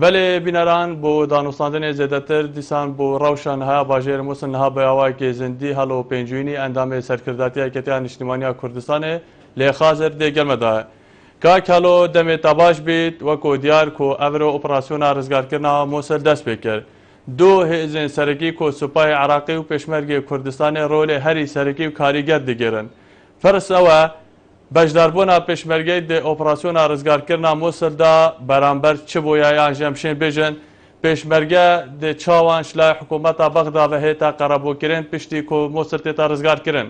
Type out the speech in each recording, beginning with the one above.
بەێ بینەران بۆ دانوستاندنێ زێدەتر دیسان بۆ ڕەوشان هەیە باژێر مووسن نها بەیاواکی زیندی هەڵۆ پێنجوینی ئەندامی سەرکرداتیەکەتیان نیشتیمانیا کوردستانê lê xazir dê gelmeda ye. Kakelo demê te baş bît weko diyar ku evro operasyona rizgarkirina Mosul dest pê kir. Du hêzên serekî ku Supayê Iraqî û Pêşmergê Kurdistanê rolê herî serekî û karîger digirin. Firs ew e bejdarbûna pêşmergeyê dê operasyona rizgarkirina Mosul da beramber çi boya yan jemşên bêjin pêşmerge dê çawan ji lay hikûmeta Bexda ve hêta qerebûkirin piştî ku Mosul têta rizgarkirin.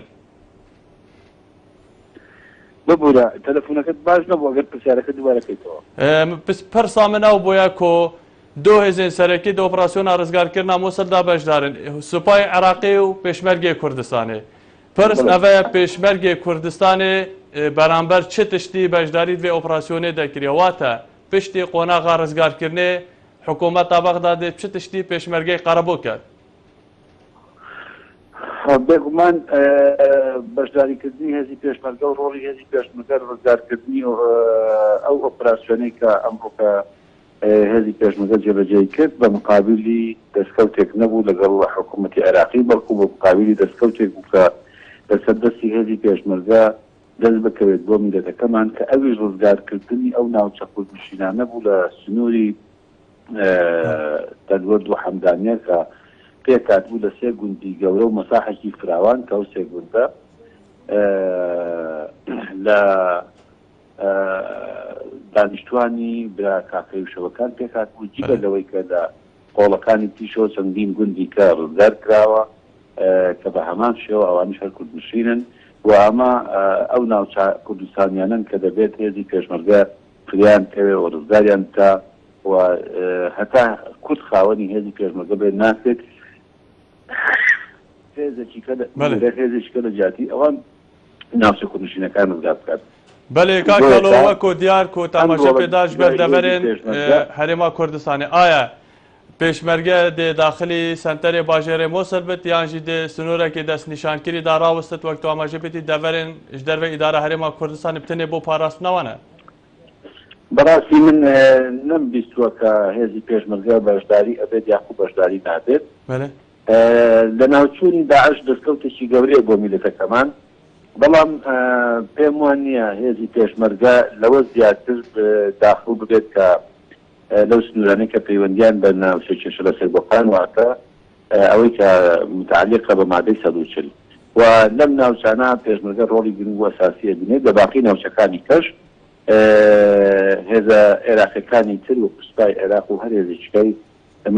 ببوورە تەلەفۆنەکەت باش نەبوو ئەگەر پرسیارەکە دوبارەکەیتەوە پرسا من ew bûye ku du hêzên serekî di operasyona rizgarkirina Mosul da beşdarin Supayê Iraqî û Pêşmergê Kurdistanê. Pirs ev e Pêşmergê Kurdistanê beramber çi tiştî beşdarî vê operasyonê de kiriye wate piştî qonaxa rizgarkirinê hikûmeta Bexdadê çi tiştî pêşmergeyê qerebû kir. بێگومان بەشداریکردنی هێزی پێشمەرگە و ڕۆڵی هێزی پێشمەرگە ڕزگارکردنی ئەو ئۆپراسیۆنەی کە ئەمڕۆکە هێزی پێشمەرگە جێبەجێی کرد بە مقابلی دەستکەوتێک نەبوو لەگەڵ حکوومەتی عێراقی بەڵکو بە مقابلی دەستکەوتێک بوو کە لەسەردەستی هێزی پێشمەرگە دەست بکەوێت بۆ میلەتەکەمان کە ئەویش ڕزگارکردنی ئەو ناوچە کوردنشینانە بوو لە سنووری دەلوەرد و حەمدانیە کە پێکات بوو لە سێ گوندی گەورە و مەساحێکی فراوان کە ئەو سێ گوندە لە دانیشتوانی برا کاکەوشەوەکان پێکات بوو جیبە لەوەی کە لە قۆڵەکانی تیشەوە چەندین گوندی کە ڕزگار کراوە کە بە هەمان شێوە ئەوانیش هەر کوردنشینن و ئەمە ئەو ناوچە کوردستانیانن کە دەبێت هێزی پێشمەرگە فریان کەوێ و ڕزگاریان تا و هەتا کورد خاوەنی هێزی پێشمەرگە بێت ناکرێت هێزێکیکە لە جاتی ئەوان ناوچە کوردنشینەکان ڕزگار بکات. بەێ کاکەڵۆ وەکو دیار و تاماشە پێداش بەردەبەرێن هەرێما کوردستانی ئایا پێشمەرگە دێ داخلی سنتەرێ باژێرێ مۆسل بێت یانژی دێ سنوورێکی دەست نیشانکری داڕاوەستت وەک تاماشە پێتی دەڤەرێن ژ دەرەوە ئیدارە هەرێما کوردستانی بتنێ بۆ پاراستنەوەنە. بەڕاستی من نەمبیستووە کە هێزی پێشمەرگە بەشداری ئەبێت یاخو بەشداری نابێت لە ناوچوونی داعش دەستکەوتێکی گەورەیە بۆ میلەتەکەمان بەڵام پێم وان نییە هێزی پێشمەرگە لەوە زیاتر داخل ببێت کە لەو سنوورانەی کە پەیوەندیان بە ناوچە کێشە لە سەربەخان واتە ئەوەی کە متعلقە بە مادەی 140 و لەم ناوچانە پێشمەرگە ڕۆڵی گرنگ و ئەساسیە بنێت لە باقی ناوچەکانی کەش هێزە عێراقیەکانی تر و سوپای عێراق و هەر هێزێکەکەی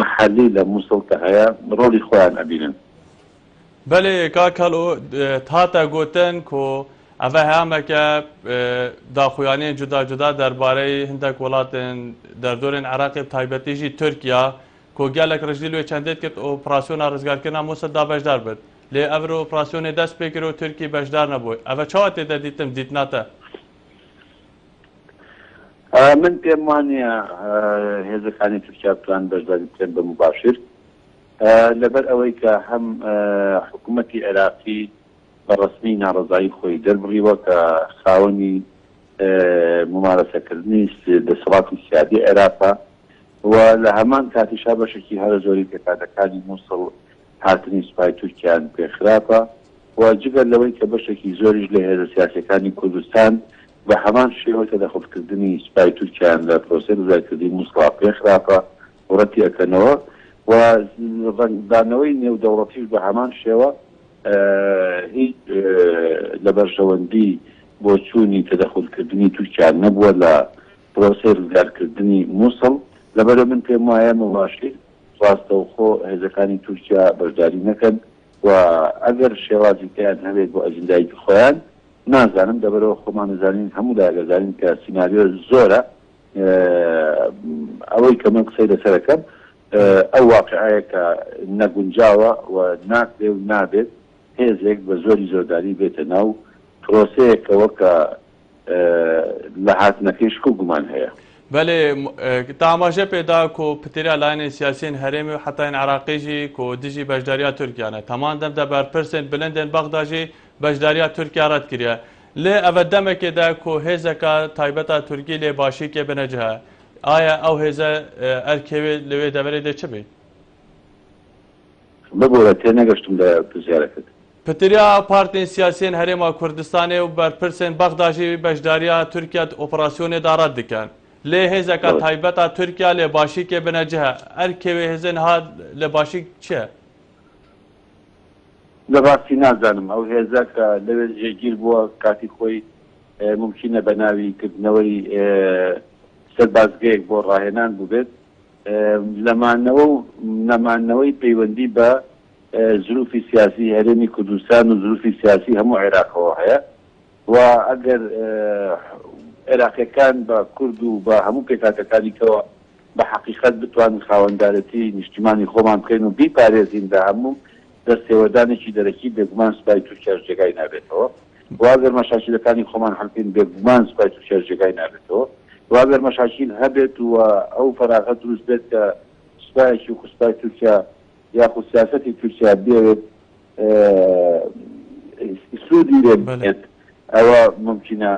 محلی لە مووسڵ کە هەیە ڕۆڵی خۆیان ئەبینن. بەێ کاکەڵۆ هاتە گوتن کۆ ئەvە هەیەمەکە داخوایانەیە جودا جودا دەربارەی هەندێک وڵاتن دەردۆرن عراقی تایبەتیژی تورکیا کۆگیالێک ڕژدی لێ چەندێت کرد ئۆپراسیۆنا ڕزگارکردنا مووسڵدا بەشدار بێت لێ ئەڤرۆ ئۆپراسیۆنی دەست پێکرد و تورکی بەشدار نەبووی ئەvە چاوە تێدە دیتم دیت ناتە. من پێم وانە هێزەکانی تورکیا پلان بەشداری بکەن بە مباشر لەبەر ئەوەی کە هەم حکوومەتی عێراقی بە ڕسمی ناڕزایی خۆی دەربڕیوە کە خاوەنی ممارەسەکردنی دەسەڵاتی سیادی عێراقا و لە هەمان کاتیشا بەشێکی هەرە زۆری پێکاتەکانی مووسڵ هاتنی سوپای تورکیان پێخراپە و جگەر لەوەی کە بەشێکی زۆریش لە هێزە سیاسەکانی کوردستان بە هەمان شێوە تەدەخڵکردنی سوپای تورکیان لە پرۆسەی ڕزگارکردنی مووسڵا پێخراپە وڕەتی ئەکەنەوە و دانەوەی نێودەوڵەتیش بە هەمان شێوە هیچ لە بەرژەوەندی بۆ چوونی تەدەخڵکردنی تورکیان نەبووە لە پرۆسەی ڕزگارکردنی مووسڵ لەبەرە من پێم وایە مباشر ڕاستەوخۆ هێزەکانی تورکیا بەشداری نەکەن و ئەگەر شێوازی پێیان هەبێت بۆ ئەجندایکی خۆیان نازانم دەبەرەوە خۆمان نزانین هەموو داگەزانین کە سیناریۆ زۆرە ئەوەی کە من قسەی لەسەرەکەم ئەو واقعەیە کە نەگونجاوە و ناکرێ و نابێت هێزێک بە زۆری زۆرداری بێتە ناو پرۆسەیەکەوە کە لە هاتنەکەی شکو گومان هەیە. بەێ تاماژە پێدا کۆ پتیریا لاینی سیاسین هەرێمی و حتاین عراقیژی کۆ دژی بەشداریا تورکیانە تەمان دەم دە بەرپرسێن بلندێن بەغداژی بەشداریا تورکیا ڕەت کردە لێ ئەvە دەمێکێدا کۆ هێزەکە تایبەتە تورکی لێ باشیکێ بنەجهە ئایا ئەو هێزە ئەرکەوێت لەوێ دەبێت دێ چ بێت؟ ببوورە تێنەگەشتم لە پرسیارەکەت. پتریا پارتین سیاسیین هەرێما کوردستانی و بەرپرسên بەغداژی بەشداریە تورکیا ئۆپراسیۆنێ دارات دکەن لێ هێزەکە تایبەتە تورکیا لێ باشیکێ بنەجهە ئەرکەوێ هێزن هات لە باشی چییە؟ لە ڕاستی نازانم ئەو هێزە کە لەوێ جێگیر بووە کاتی خۆی ممکنە بە ناوی کردنەوەی سەربازگەیەک بۆ ڕاهێنان بووبێت لەمانەوە و نەمانەوەی پەیوەندی بە ظروفی سیاسی هەرێمی کوردستان و ظروفی سیاسی هەموو عێراقەوە هەیە و ئەگەر عێراقیەکان بە کورد و بە هەموو پێکاتەکانیکەوە بە حەقیقەت بتوانن خاوەندارەتی نیشتیمانی خۆمان بکەین و بیپارێزین بە هەموو دەستێوەدانێکی دەرەکی بێگومان سوپای تورکیاش جێگای نابێتەوە و ئەگەر مەشاکیلەکانی خۆمان حەڵکەین بێگومان سوپای تورکیاش جێگای نابێتەوە و ئەگەر مەشاکیل هەبێت و ئەو فەراغەت دروست بێت کە سوپایەکی و سوپای تورکیا یاخود سیاسەتی تورکیا بێت سوودی لێ بێت ئەوە ممکنە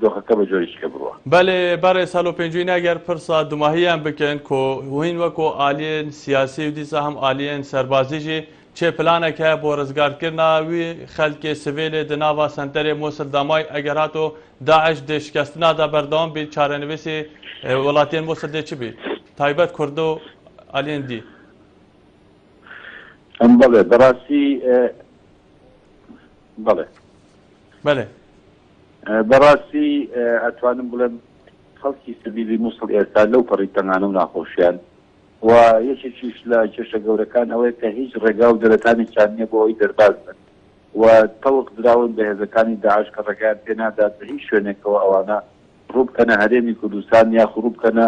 دۆخەکە بە جۆریشکە بڕوە. بەڵێ بەڕێ ساڵ و پێنجووی ناگەر پرسا دوماهیان بکەن کۆ هین وەکۆ ئالین سیاسی و دیسا هەم ئالین سەربازیژی چێ پلانێکە بۆ ڕزگارکردنا وی خەلکێ سڤێلێ دناوا سنتەرێ مووسڵ دامای ئەگەر هاتۆ داعش دێشکەستنادا بەردەوام بێت چارەنوێسی وڵاتیان مووسڵ دێ چ بێت تایبەت کورد و ئالین دی. بەڵێ بەڕاستی بەڵێ بەڵێ بەڕاستی ئەتوانم بڵێم خەڵکی سڤیلی مووسڵ ئێستا لەو پەڕی تەنگانە و ناخۆشیان و یەکێکیش لە کێشە گەورەکان ئەوەیە کە هیچ ڕێگا و دەرەتانێکیان نییە بۆ ئەوی دەرباز بن و تەوق دراون بە هێزەکانی داعش کە ڕێگایان پێ نادات بە هیچ شوێنێکەوە ئەوانە ڕوو بکەنە هەرێمی کوردستان یاخو ڕوو بکەنە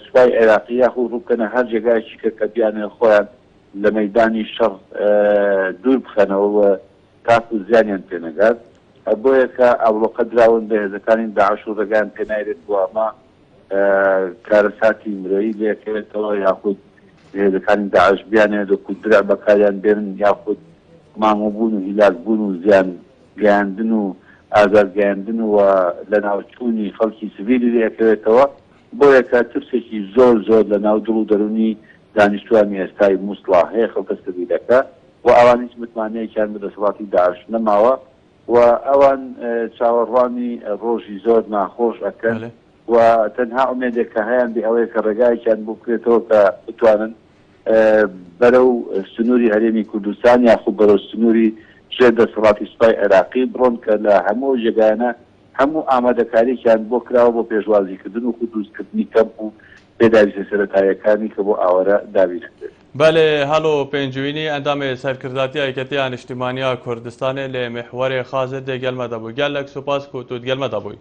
سوپای عێراقی یاخو ڕوو بکەنە هەر جێگایەکی کە بیانێ خۆیان لە مەیدانی شەڕ دوور بخەنەوە و تاک و زیانیان پێ نەگات بۆیە کە ئەوڵۆقە دراون بە هێزەکانی داعش و ڕێگایان پێ نایرێت بۆ ئەمە کارەساتی مرۆیی لێکەوێتەوە یاخود هێزەکانی داعش بیانێت وەکو درا بەکاریان بێنن یاخود مامۆبوون و هیلاکبوون و زیان گەیاندن و ئازارگەیاندن و لە ناوچوونی خەڵکی سڤیلی لێکەوێتەوە بۆیە کە ترسێکی زۆر زۆر لە ناو دڵ و دەرونی دانیشتوانی ئێستای مووسڵا هەیە خەڵکە سڤیلەکە و ئەوان هیچ متمانەیەکیان بە دەسەڵاتی داعش نەماوە و ئەوان چاوەڕوانی ڕۆژی زۆر ناخۆش ئەکەن و تەنها ئومێدێک کە هەیان بێ ئەوەیە کە ڕێگایەکیان بۆ بکرێتەوە کە بتوانن بەرەو سنووری هەرێمی کوردستان یاخود بەرەو سنووری ژێر دەسەڵاتی سوپای عێراقی بڕۆن کە لە هەموو جێگایانە هەموو ئامادەکاریێکیان بۆ کراوە بۆ پێشوازیکردن و دروستکردنی کەمپ و پێداویستە سەرەتاییەکانی کە بۆ ئاوەرە دابینێت. بەڵێ هەڵۆ پێنجوینی ئەندامێ سەرکرداتی یەکەتیان نیشتیمانیا کوردستانê lê mihwarê xazê dê gelme dabû gelek spas ku tu gelme dabûyî.